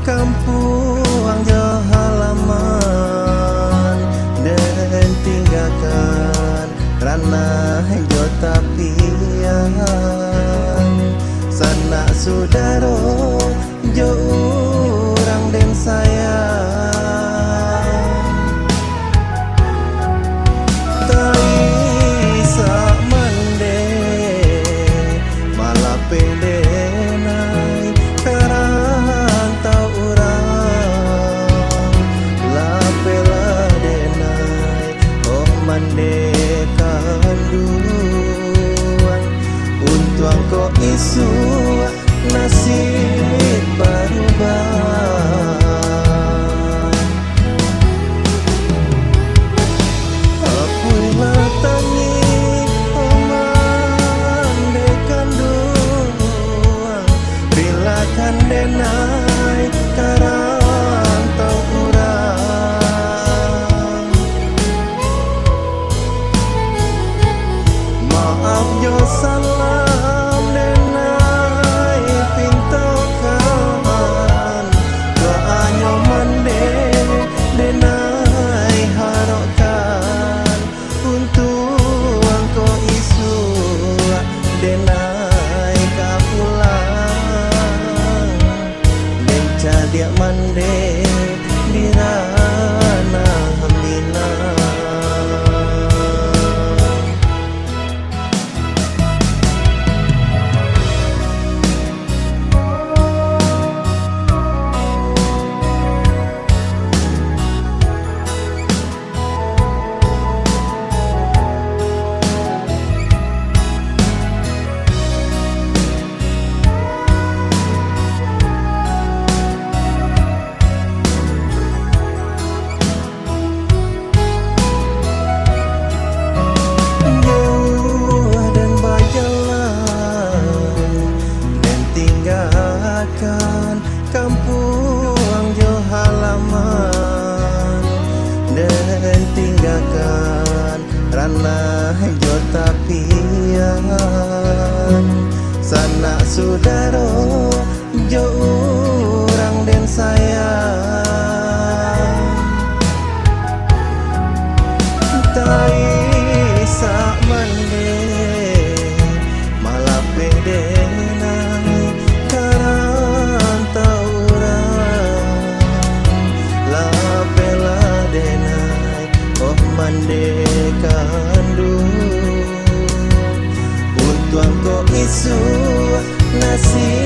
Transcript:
Kampung jauh halaman dan tinggalkan ranah hijau tapian. Sanak saudara jauh orang dan sayang, tai sak mande malah pede nai karang tau urang lapela denai oh mande kanduan untuang ko isu nasib berubah. Apulah tangi oman de kanduan rilakan denai karang tau urang. Maaf yo salam denai pintokan doanya mande denai harokan untuk angko isu denai kapulang den cadia mande dirana hamina. Kampung jauh halaman dan tinggalkan ranah hijau tapian. Sanak saudara jauh orang dan sayang, tai sak mande malah pede nai karang tau urang lapela denai oh mande kandu untuang ko isu nasib